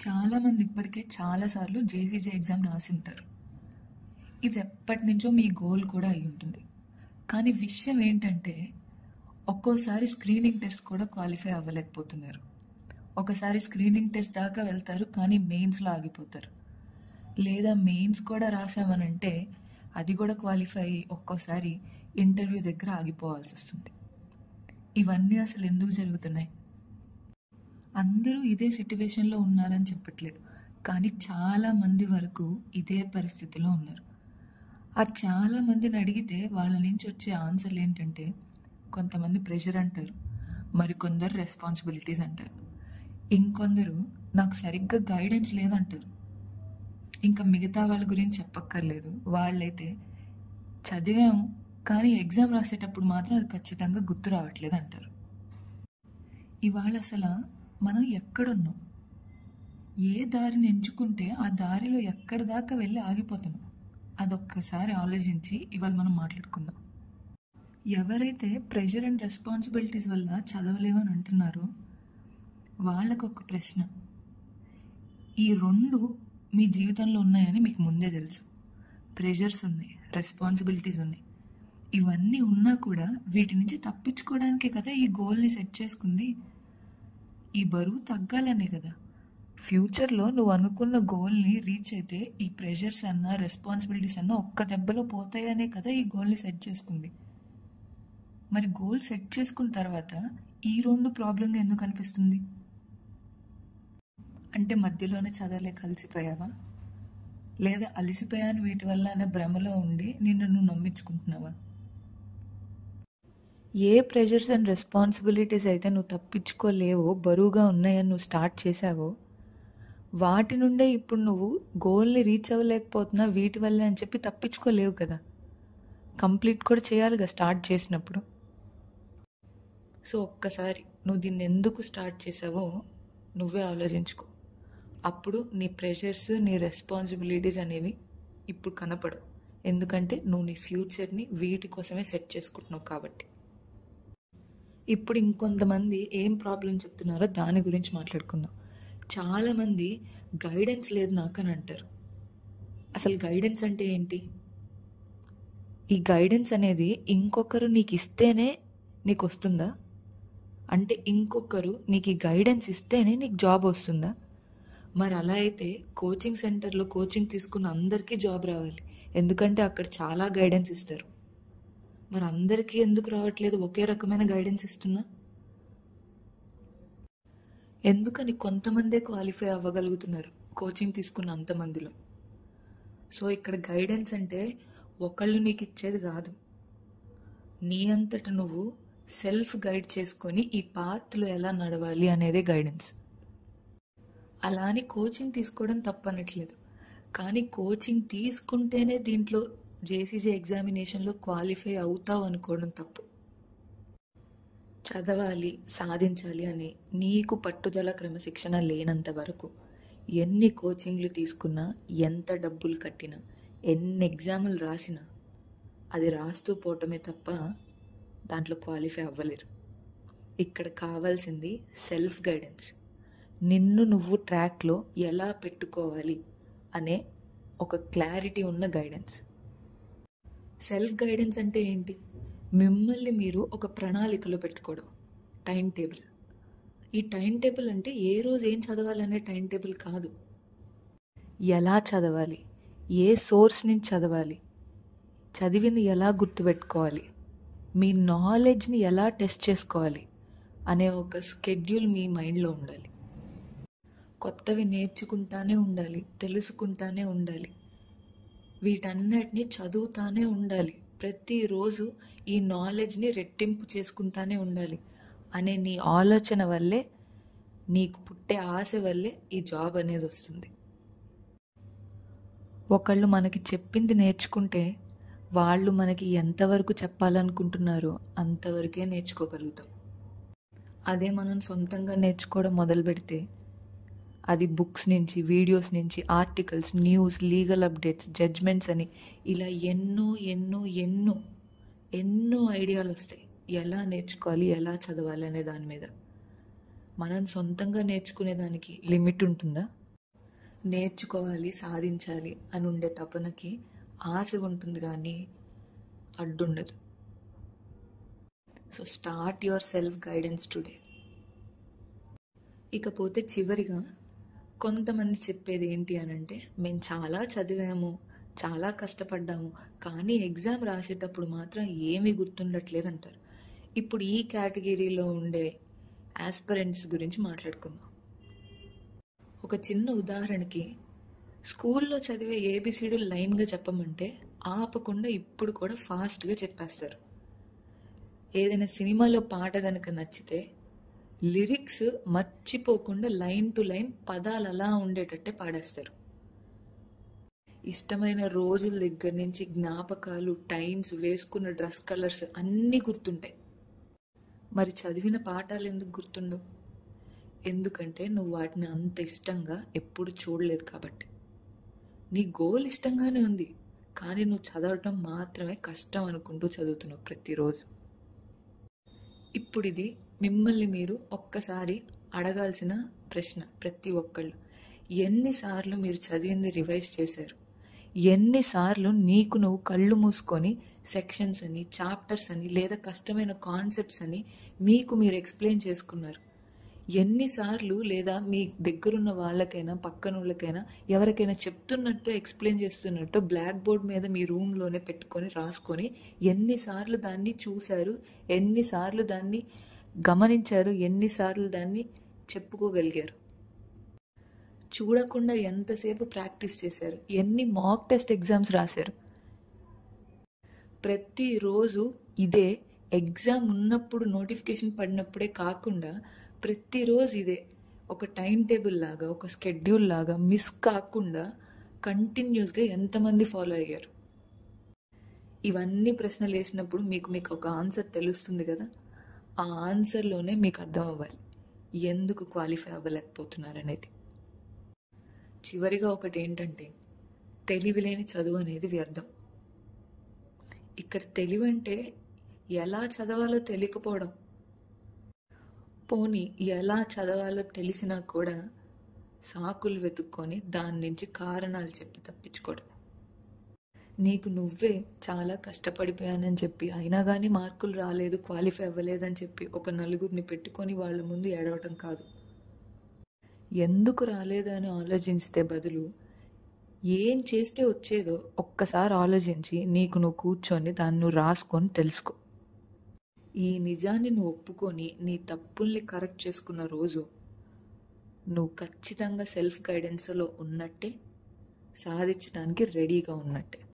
చాలామంది ఇప్పటికే చాలాసార్లు జేసీజీ ఎగ్జామ్ రాసింటారు. ఇది ఎప్పటినుంచో మీ గోల్ కూడా అయి ఉంటుంది. కానీ విషయం ఏంటంటే, ఒక్కోసారి స్క్రీనింగ్ టెస్ట్ కూడా క్వాలిఫై అవ్వలేకపోతున్నారు. ఒకసారి స్క్రీనింగ్ టెస్ట్ దాకా వెళ్తారు, కానీ మెయిన్స్లో ఆగిపోతారు. లేదా మెయిన్స్ కూడా రాసామనంటే అది కూడా క్వాలిఫై అయ్యి ఒక్కోసారి ఇంటర్వ్యూ దగ్గర ఆగిపోవాల్సి వస్తుంది. ఇవన్నీ అసలు ఎందుకు జరుగుతున్నాయి? అందరూ ఇదే సిట్యువేషన్లో ఉన్నారని చెప్పట్లేదు, కానీ చాలామంది వరకు ఇదే పరిస్థితిలో ఉన్నారు. ఆ చాలామందిని అడిగితే వాళ్ళ నుంచి వచ్చే ఆన్సర్లు ఏంటంటే, కొంతమంది ప్రెషర్ అంటారు, మరికొందరు రెస్పాన్సిబిలిటీస్ అంటారు, ఇంకొందరు నాకు సరిగ్గా గైడెన్స్ లేదంటారు. ఇంకా మిగతా వాళ్ళ గురించి చెప్పక్కర్లేదు. వాళ్ళైతే చదివాం కానీ ఎగ్జామ్ రాసేటప్పుడు మాత్రం అది ఖచ్చితంగా గుర్తు రావట్లేదు అంటారు. ఇవాళ అసలు మనం ఎక్కడున్నాం, ఏ దారిని ఎంచుకుంటే ఆ దారిలో ఎక్కడి దాకా వెళ్ళి ఆగిపోతున్నాం, అదొక్కసారి ఆలోచించి ఇవాళ మనం మాట్లాడుకుందాం. ఎవరైతే ప్రెషర్ అండ్ రెస్పాన్సిబిలిటీస్ వల్ల చదవలేమని అంటున్నారో వాళ్ళకు ఒక ప్రశ్న. ఈ రెండు మీ జీవితంలో ఉన్నాయని మీకు ముందే తెలుసు. ప్రెషర్స్ ఉన్నాయి, రెస్పాన్సిబిలిటీస్ ఉన్నాయి. ఇవన్నీ ఉన్నా కూడా వీటి నుంచి తప్పించుకోవడానికే కదా ఈ గోల్ని సెట్ చేసుకుంది. ఈ బరువు తగ్గాలనే కదా. ఫ్యూచర్లో నువ్వు అనుకున్న గోల్ని రీచ్ అయితే ఈ ప్రెషర్స్ అన్నా రెస్పాన్సిబిలిటీస్ అన్నా ఒక్క దెబ్బలో పోతాయనే కదా ఈ గోల్ని సెట్ చేసుకుంది. మరి గోల్ సెట్ చేసుకున్న తర్వాత ఈ రెండు ప్రాబ్లంగా ఎందుకు అనిపిస్తుంది? అంటే మధ్యలోనే చదవలేక అలసిపోయావా? లేదా అలసిపోయాను వీటి వల్ల అనే భ్రమలో ఉండి నిన్ను నువ్వు నమ్మించుకుంటున్నావా? ఏ ప్రెషర్స్ అండ్ రెస్పాన్సిబిలిటీస్ అయితే నువ్వు తప్పించుకోలేవో, బరువుగా ఉన్నాయని నువ్వు స్టార్ట్ చేసావో, వాటి నుండే ఇప్పుడు నువ్వు గోల్ని రీచ్ అవ్వలేకపోతున్నా వీటి వల్లే అని చెప్పి తప్పించుకోలేవు కదా. కంప్లీట్ కూడా చేయాలిగా స్టార్ట్ చేసినప్పుడు. సో ఒక్కసారి నువ్వు దీన్ని ఎందుకు స్టార్ట్ చేసావో నువ్వే ఆలోచించుకో. అప్పుడు నీ ప్రెషర్స్, నీ రెస్పాన్సిబిలిటీస్ అనేవి ఇప్పుడు కనపడవు. ఎందుకంటే నువ్వు నీ ఫ్యూచర్ని వీటి కోసమే సెట్ చేసుకుంటున్నావు కాబట్టి. ఇప్పుడు ఇంకొంతమంది ఏం ప్రాబ్లం చెప్తున్నారో దాని గురించి మాట్లాడుకుందాం. చాలామంది గైడెన్స్ లేదు నాకు అని అంటారు. అసలు గైడెన్స్ అంటే ఏంటి? ఈ గైడెన్స్ అనేది ఇంకొకరు నీకు ఇస్తేనే నీకు వస్తుందా? అంటే ఇంకొకరు నీకు ఈ గైడెన్స్ ఇస్తేనే నీకు జాబ్ వస్తుందా? మరి అలా అయితే కోచింగ్ సెంటర్లో కోచింగ్ తీసుకున్న అందరికీ జాబ్ రావాలి, ఎందుకంటే అక్కడ చాలా గైడెన్స్ ఇస్తారు. మరి అందరికీ ఎందుకు రావట్లేదు ఒకే రకమైన గైడెన్స్ ఇస్తున్నా? ఎందుకని కొంతమందే క్వాలిఫై అవ్వగలుగుతున్నారు కోచింగ్ తీసుకున్న అంతమందిలో? సో ఇక్కడ గైడెన్స్ అంటే ఒకళ్ళు నీకు ఇచ్చేది కాదు, నీ అంతట నువ్వు సెల్ఫ్ గైడ్ చేసుకొని ఈ పాత్లో ఎలా నడవాలి అనేదే గైడెన్స్. అలా అని కోచింగ్ తీసుకోవడం తప్పనట్లేదు, కానీ కోచింగ్ తీసుకుంటేనే దీంట్లో జేసీజీ ఎగ్జామినేషన్లో క్వాలిఫై అవుతావు అనుకోవడం తప్పు. చదవాలి, సాధించాలి అని నీకు పట్టుదల, క్రమశిక్షణ లేనంత వరకు ఎన్ని కోచింగ్లు తీసుకున్నా, ఎంత డబ్బులు కట్టినా, ఎన్ని ఎగ్జాములు రాసినా అది రాస్తూ పోవటమే తప్ప దాంట్లో క్వాలిఫై అవ్వలేరు. ఇక్కడ కావాల్సింది సెల్ఫ్ గైడెన్స్. నిన్ను నువ్వు ట్రాక్లో ఎలా పెట్టుకోవాలి అనే ఒక క్లారిటీ ఉన్న గైడెన్స్. సెల్ఫ్ గైడెన్స్ అంటే ఏంటి? మిమ్మల్ని మీరు ఒక ప్రణాళికలో పెట్టుకోవడం, టైం టేబుల్. ఈ టైం టేబుల్ అంటే ఏ రోజు ఏం చదవాలనే టైం టేబుల్ కాదు. ఎలా చదవాలి, ఏ సోర్స్ నుంచి చదవాలి, చదివింది ఎలా గుర్తుపెట్టుకోవాలి, మీ నాలెడ్జ్ని ఎలా టెస్ట్ చేసుకోవాలి అనే ఒక స్కెడ్యూల్ మీ మైండ్లో ఉండాలి. కొత్తవి నేర్చుకుంటానే ఉండాలి, తెలుసుకుంటానే ఉండాలి, వీటన్నిటినీ చదువుతానే ఉండాలి, ప్రతిరోజు ఈ నాలెడ్జ్ని రెట్టింపు చేసుకుంటానే ఉండాలి అనే నీ ఆలోచన వల్లే, నీకు పుట్టే ఆశ వల్లే ఈ జాబ్ అనేది వస్తుంది. ఒకళ్ళు మనకి చెప్పింది నేర్చుకుంటే వాళ్ళు మనకి ఎంతవరకు చెప్పాలనుకుంటున్నారో అంతవరకే నేర్చుకోగలుగుతాం. అదే మనం సొంతంగా నేర్చుకోవడం మొదలు పెడితే అది బుక్స్ నుంచి, వీడియోస్ నుంచి, articles, news, legal updates, judgments అని ఇలా ఎన్నో ఎన్నో ఎన్నో ఎన్నో ఐడియాలు వస్తాయి ఎలా నేర్చుకోవాలి, ఎలా చదవాలి అనే దాని మీద. మనం సొంతంగా నేర్చుకునే దానికి లిమిట్ ఉంటుందా? నేర్చుకోవాలి, సాధించాలి అని ఉండే తపనకి ఆశ ఉంటుంది కానీ అడ్డుండదు. So start yourself guidance today. ఇకపోతే చివరిగా కొంతమంది చెప్పేది ఏంటి అనంటే, మేము చాలా చదివాము, చాలా కష్టపడ్డాము, కానీ ఎగ్జామ్ రాసేటప్పుడు మాత్రం ఏమీ గుర్తుండట్లేదు అంటారు. ఇప్పుడు ఈ కేటగిరీలో ఉండే ఆస్పిరెంట్స్ గురించి మాట్లాడుకుందాం. ఒక చిన్న ఉదాహరణకి, స్కూల్లో చదివే ఏబిసిడి లైన్గా చెప్పమంటే ఆపకుండా ఇప్పుడు కూడా ఫాస్ట్గా చెప్పేస్తారు. ఏదైనా సినిమాలో పాట కనుక నచ్చితే లిరిక్స్ మర్చిపోకుండా లైన్ టు లైన్ పదాలు అలా ఉండేటట్టే పాడేస్తారు. ఇష్టమైన రోజుల దగ్గర నుంచి జ్ఞాపకాలు, టైమ్స్, వేసుకున్న డ్రెస్ కలర్స్ అన్నీ గుర్తుంటాయి. మరి చదివిన పాఠాలు ఎందుకు గుర్తుండవు? ఎందుకంటే నువ్వు వాటిని అంత ఇష్టంగా ఎప్పుడు చూడలేదు కాబట్టి. నీ గోల్ ఇష్టంగానే ఉంది, కానీ నువ్వు చదవటం మాత్రమే కష్టం అనుకుంటూ చదువుతున్నావు ప్రతిరోజు. ఇప్పుడు ఇది మిమ్మల్ని మీరు ఒక్కసారి అడగాల్సిన ప్రశ్న. ప్రతి ఒక్కళ్ళు ఎన్నిసార్లు మీరు చదివింది రివైజ్ చేశారు? ఎన్నిసార్లు నీకు నువ్వు కళ్ళు మూసుకొని సెక్షన్స్ అని, చాప్టర్స్ అని, లేదా కష్టమైన కాన్సెప్ట్స్ అని మీకు మీరు ఎక్స్ప్లెయిన్ చేసుకున్నారు? ఎన్నిసార్లు, లేదా మీ దగ్గరున్న వాళ్ళకైనా, పక్కన వాళ్ళకైనా, ఎవరికైనా చెప్తున్నట్టు, ఎక్స్ప్లెయిన్ చేస్తున్నట్టు బ్లాక్ బోర్డ్ మీద మీ రూమ్లోనే పెట్టుకొని రాసుకొని ఎన్నిసార్లు దాన్ని చూశారు, ఎన్నిసార్లు దాన్ని గమనించారు, ఎన్నిసార్లు దాన్ని చెప్పుకోగలిగారు? చూడకుండా ఎంతసేపు ప్రాక్టీస్ చేశారు? ఎన్ని మాక్ టెస్ట్ ఎగ్జామ్స్ రాశారు? ప్రతిరోజు ఇదే. ఎగ్జామ్ ఉన్నప్పుడు, నోటిఫికేషన్ పడినప్పుడే కాకుండా ప్రతిరోజు ఇదే. ఒక టైం టేబుల్ లాగా, ఒక స్కెడ్యూల్ లాగా మిస్ కాకుండా కంటిన్యూస్గా ఎంతమంది ఫాలో అయ్యారు? ఇవన్నీ ప్రశ్నలు వేసినప్పుడు మీకు ఒక ఆన్సర్ తెలుస్తుంది కదా. ఆ ఆన్సర్లోనే మీకు అర్థం అవ్వాలి ఎందుకు క్వాలిఫై అవ్వలేకపోతున్నారు అనేది. చివరిగా ఒకటి ఏంటంటే, తెలివిలేని చదువు అనేది వ్యర్థం. ఇక్కడ తెలివి అంటే ఎలా చదవాలో తెలియకపోవడం. పోనీ ఎలా చదవాలో తెలిసినా కూడా సాకులు వెతుక్కొని దాని నుంచి కారణాలు చెప్పి తప్పించుకోవడం. నీకు నువ్వే చాలా కష్టపడిపోయానని చెప్పి, అయినా కానీ మార్కులు రాలేదు, క్వాలిఫై అవ్వలేదని చెప్పి ఒక నలుగురిని పెట్టుకొని వాళ్ళ ముందు ఏడవటం కాదు. ఎందుకు రాలేదని ఆలోచిస్తే బదులు ఏం చేస్తే వచ్చేదో ఒక్కసారి ఆలోచించి నీకు నువ్వు కూర్చొని దాన్ని నువ్వు రాసుకొని తెలుసుకో. ఈ నిజాన్ని నువ్వు ఒప్పుకొని నీ తప్పుల్ని కరెక్ట్ చేసుకున్న రోజు నువ్వు ఖచ్చితంగా సెల్ఫ్ గైడెన్స్లో ఉన్నట్టే, సాధించడానికి రెడీగా ఉన్నట్టే.